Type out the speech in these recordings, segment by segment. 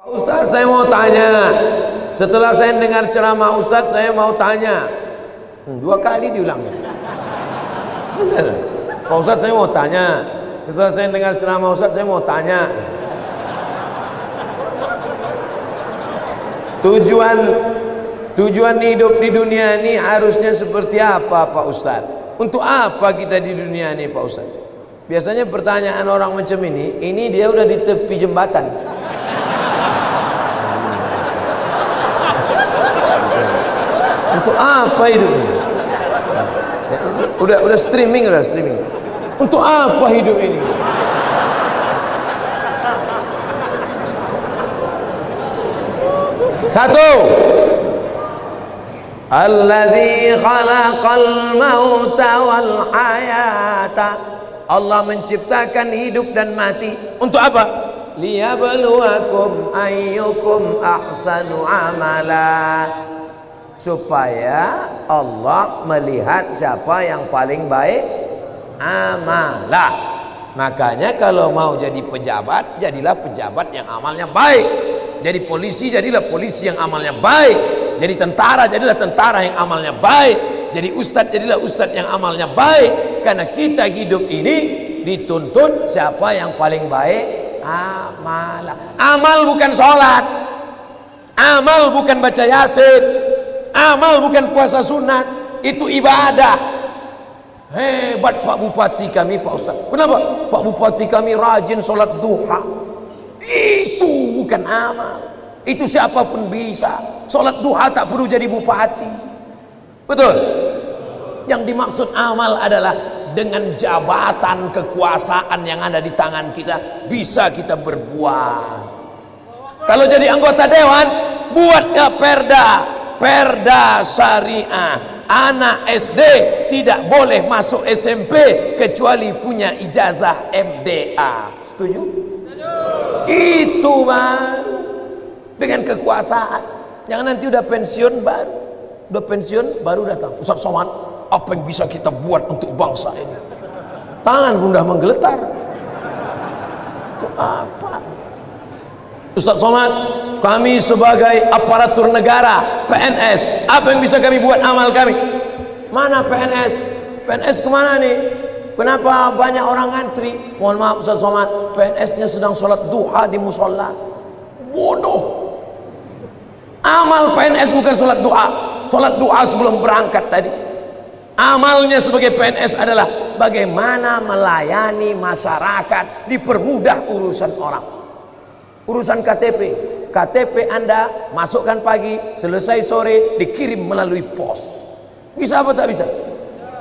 Ustaz, saya mau tanya. Setelah saya dengar ceramah Ustaz, saya mau tanya. 2 kali diulangnya. Pak Ustaz, saya mau tanya. Setelah saya dengar ceramah Ustaz, saya mau tanya. Tujuan hidup di dunia ini harusnya seperti apa, Pak Ustaz? Untuk apa kita di dunia ini, Pak Ustaz? Biasanya pertanyaan orang macam ini dia udah di tepi jembatan. Untuk apa hidup ini? Udah streaming. Untuk apa hidup ini? Satu, alladzi khalaqal mauta wal hayata. Allah menciptakan hidup dan mati. Untuk apa? Liyabluwakum ayyukum ahsanu amala. Supaya Allah melihat siapa yang paling baik amalah. Makanya kalau mau jadi pejabat, jadilah pejabat yang amalnya baik. Jadi polisi, jadilah polisi yang amalnya baik. Jadi tentara, jadilah tentara yang amalnya baik. Jadi ustadz, jadilah ustadz yang amalnya baik. Karena kita hidup ini dituntut siapa yang paling baik amalah. Amal bukan sholat, amal bukan baca yasin, amal bukan puasa sunat, itu ibadah. Hebat Pak Bupati kami, Pak Ustaz. Kenapa? Pak Bupati kami rajin sholat duha. Itu bukan amal. Itu siapapun bisa. Sholat duha tak perlu jadi bupati. Betul? Yang dimaksud amal adalah dengan jabatan kekuasaan yang ada di tangan kita, bisa kita berbuat. Kalau jadi anggota dewan, buatnya perda syariah. Anak SD tidak boleh masuk SMP kecuali punya ijazah MDA. Setuju? Itu Bang. Dengan kekuasaan. Jangan nanti udah pensiun baru datang. Ustaz Somad, apa yang bisa kita buat untuk bangsa ini? Tangan pun udah menggeletar. Itu apa? Ustaz Somad, kami sebagai aparatur negara, PNS, apa yang bisa kami buat amal kami? Mana PNS? PNS kemana nih? Kenapa banyak orang ngantri? Mohon maaf Ustaz Somad, PNS-nya sedang sholat duha di musola. Bodoh. Amal PNS bukan sholat duha. Sholat duha sebelum berangkat tadi. Amalnya sebagai PNS adalah bagaimana melayani masyarakat, dipermudah urusan orang. Urusan KTP Anda masukkan pagi, selesai sore, dikirim melalui pos. Bisa apa tak bisa?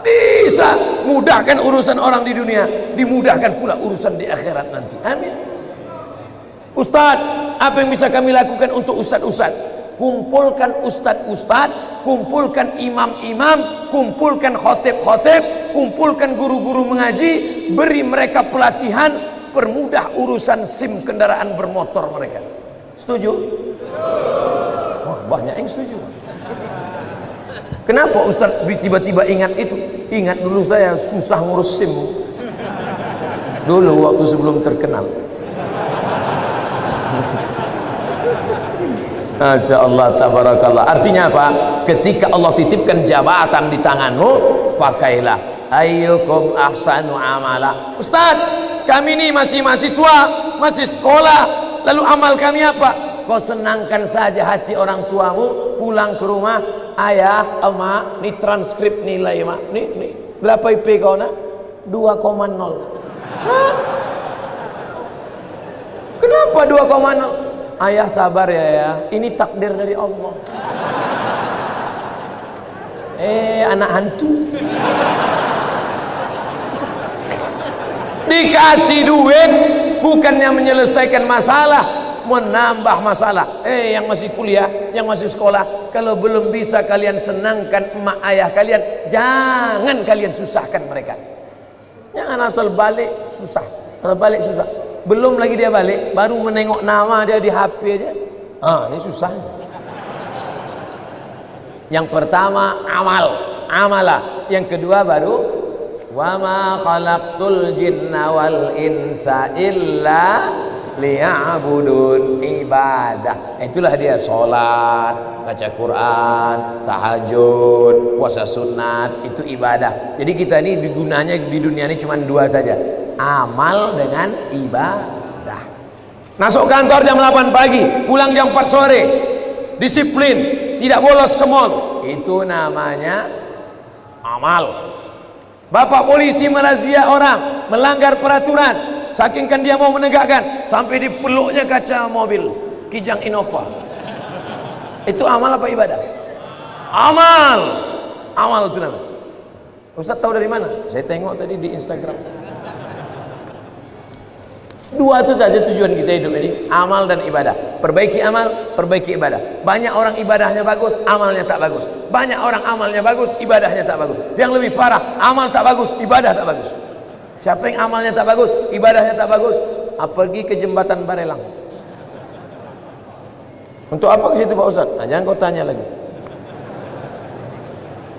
Bisa. Mudahkan urusan orang di dunia, dimudahkan pula urusan di akhirat nanti. Amin. Ustadz, apa yang bisa kami lakukan untuk ustadz-ustadz? Kumpulkan ustadz-ustadz, kumpulkan imam-imam, kumpulkan khotib-khotib, kumpulkan guru-guru mengaji, beri mereka pelatihan, permudah urusan SIM kendaraan bermotor mereka. Setuju? Wah, banyak yang setuju. Kenapa Ustaz tiba-tiba ingat itu? Ingat dulu saya susah ngurus SIM dulu waktu sebelum terkenal. Masya Allah, tabarakallah. Artinya apa? Ketika Allah titipkan jabatan di tanganmu, pakailah. Ayyukum ahsanu amala. Ustaz, kami ini masih mahasiswa, masih sekolah, lalu amal kami apa? Kau senangkan saja hati orang tuamu, pulang ke rumah, ayah, emak, ini transkrip nilai mak, nih, berapa IP kau nak? 2,0. Hah? Kenapa 2,0? Ayah sabar ya, ini takdir dari Allah. Anak hantu. Dikasih duit bukannya menyelesaikan masalah, menambah masalah. Yang masih kuliah, yang masih sekolah, kalau belum bisa kalian senangkan emak ayah kalian, jangan kalian susahkan mereka. Jangan asal balik susah. Belum lagi dia balik, baru menengok nama dia di HP aja. Ini susah. Yang pertama amalah. Yang kedua baru wa ma khalaqtul jinna wal insa illa liya'budun, ibadah. Itulah dia sholat, baca Quran, tahajud, puasa sunat, itu ibadah. Jadi kita ini gunanya di dunia ini cuma dua saja, amal dengan ibadah. Masuk kantor jam 8 pagi, pulang jam 4 sore, disiplin, tidak bolos ke mall, itu namanya amal. Bapak polisi merazia orang melanggar peraturan, saking kan dia mau menegakkan sampai dipeluknya kaca mobil Kijang Innova. Itu amal apa ibadah? Amal. Amal itu namanya. Ustaz tahu dari mana? Saya tengok tadi di Instagram. Dua itu saja tujuan kita hidup ini, amal dan ibadah. Perbaiki amal, perbaiki ibadah. Banyak orang ibadahnya bagus, amalnya tak bagus. Banyak orang amalnya bagus, ibadahnya tak bagus. Yang lebih parah, amal tak bagus, ibadah tak bagus. Siapa yang amalnya tak bagus, ibadahnya tak bagus, pergi ke jembatan Barelang. Untuk apa ke situ Pak Ustaz? Nah, jangan kau tanya lagi.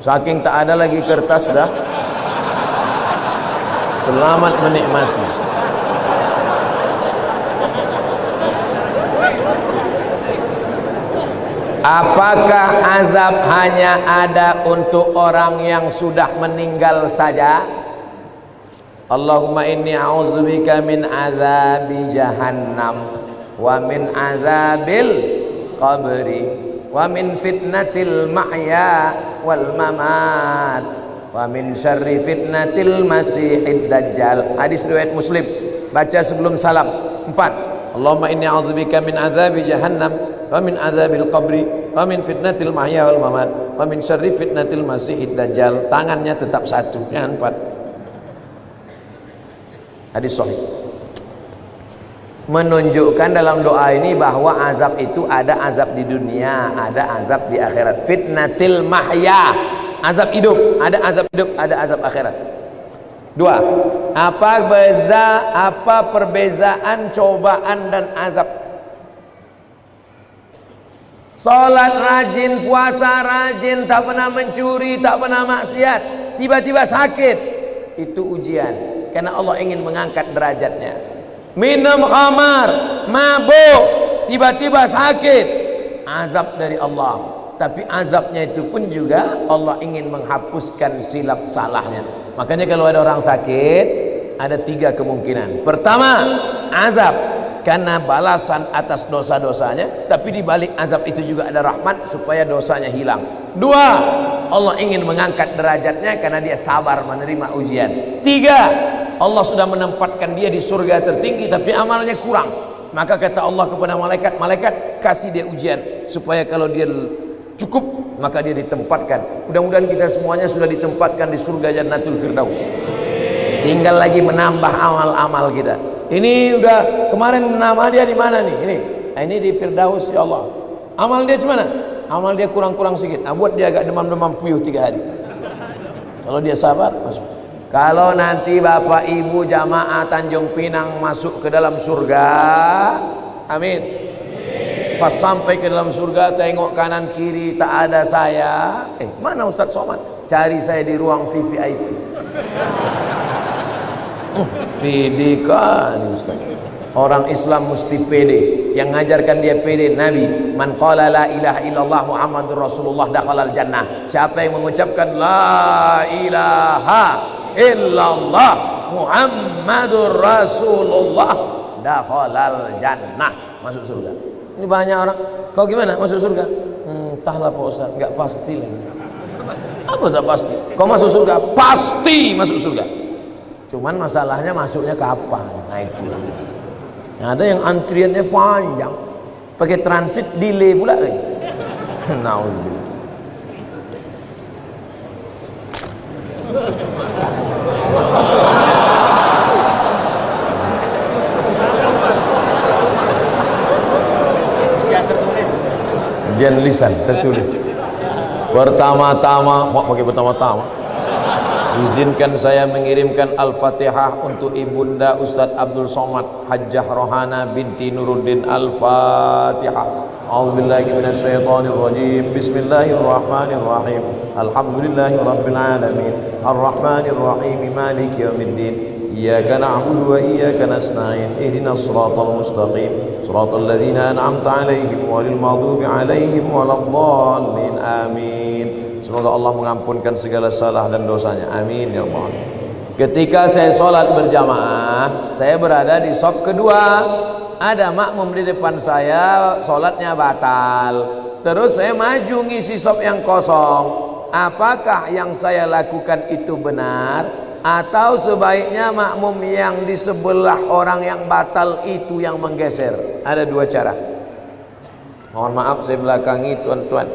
Saking tak ada lagi kertas dah. Selamat menikmati. Apakah azab hanya ada untuk orang yang sudah meninggal saja? Allahumma inni a'udzubika min azabi jahannam wa min azabil qabri wa min fitnatil mahya wal mamat wa min syarri fitnatil masihid dajjal. Hadis riwayat Muslim. Baca sebelum salam. 4. Allahumma inni a'udzubika min azabi jahannam wa min azabil qabri wa min fitnatil mahya wal mamat wa min syarri fitnatil masihid dajjal. Tangannya tetap satu, jangan 4. Hadis sahih. Menunjukkan dalam doa ini bahwa azab itu ada azab di dunia, ada azab di akhirat. Fitnatil mahya, azab hidup, ada azab hidup, ada azab akhirat. 2. Apa perbezaan cobaan dan azab? Salat rajin, puasa rajin, tak pernah mencuri, tak pernah maksiat, tiba-tiba sakit, itu ujian, karena Allah ingin mengangkat derajatnya. Minum khamar, mabuk, tiba-tiba sakit, azab dari Allah. Tapi azabnya itu pun juga Allah ingin menghapuskan silap salahnya. Makanya kalau ada orang sakit, ada 3 kemungkinan. Pertama, azab karena balasan atas dosa-dosanya, tapi di balik azab itu juga ada rahmat supaya dosanya hilang. 2, Allah ingin mengangkat derajatnya karena dia sabar menerima ujian. 3, Allah sudah menempatkan dia di surga tertinggi tapi amalnya kurang. Maka kata Allah kepada malaikat, malaikat kasih dia ujian supaya kalau dia cukup maka dia ditempatkan. Mudah-mudahan kita semuanya sudah ditempatkan di surga Jannatul Firdaus. Tinggal lagi menambah amal-amal kita. Ini udah kemarin nama dia di mana nih? Ini di Firdaus ya Allah. Amal dia gimana? Amal dia kurang-kurang sedikit. Buat dia agak demam-demam puyuh 3 hari. Kalau dia sabar masuk. Kalau nanti Bapak Ibu jamaah Tanjung Pinang masuk ke dalam surga, amin. Pas sampai ke dalam surga, tengok kanan kiri tak ada saya. Mana Ustaz Somad? Cari saya di ruang VVIP. Pede kan Ustaz. Orang Islam mesti pede. Yang ngajarkan dia pede Nabi. Man qala la ilaha illallah Muhammadur Rasulullah dakhalal jannah. Siapa yang mengucapkan la ilaha illallah Muhammadur Rasulullah dakhalal jannah, masuk surga. Ini banyak orang, kau gimana masuk surga? Entahlah Pak Ustaz, enggak pasti lagi. Apa tak pasti? Kau masuk surga, pasti masuk surga. Cuman masalahnya masuknya kapan? Nah itu. Ada yang antriannya panjang, pakai transit delay pula lagi. Nauzubillah. Ujian lisan tertulis. Pertama-tama, mau pakai pertama-tama. Izinkan saya mengirimkan Al-Fatihah untuk Ibunda Ustadz Abdul Somad Hajjah Rohana binti Nuruddin. Al-Fatihah. A'udzubillahi minasyaitonir rajim. Bismillahirrahmanirrahim. Alhamdulillahirabbil alamin. Arrahmanirrahim. Maliki yaumiddin. Iyyaka na'budu wa iyyaka nasta'in ihdinas siratal mustaqim siratal ladzina an'amta 'alaihim ghairil maghdubi 'alaihim waladdallin. Amin. Semoga Allah mengampunkan segala salah dan dosanya. Amin ya Allah. Ketika saya sholat berjamaah, saya berada di saf kedua. Ada makmum di depan saya, sholatnya batal. Terus saya maju ngisi saf yang kosong. Apakah yang saya lakukan itu benar? Atau sebaiknya makmum yang di sebelah orang yang batal itu yang menggeser? Ada dua cara. Mohon maaf saya belakangi tuan-tuan.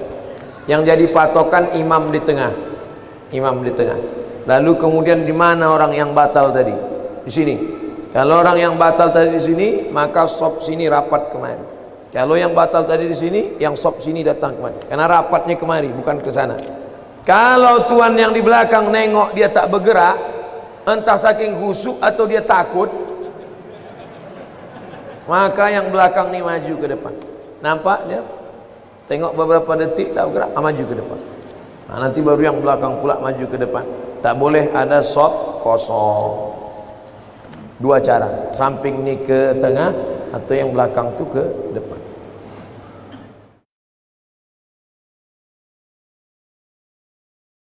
Yang jadi patokan imam di tengah. Imam di tengah. Lalu kemudian di mana orang yang batal tadi? Di sini. Kalau orang yang batal tadi di sini, maka sop sini rapat kemari. Kalau yang batal tadi di sini, yang sop sini datang kemari. Karena rapatnya kemari, bukan ke sana. Kalau tuan yang di belakang nengok dia tak bergerak, entah saking khusyuk atau dia takut, maka yang belakang ni maju ke depan. Nampak dia? Tengok beberapa detik tak bergerak, maju ke depan. Nah, nanti baru yang belakang pula maju ke depan. Tak boleh ada sop kosong. Dua cara, samping ni ke tengah atau yang belakang tu ke depan.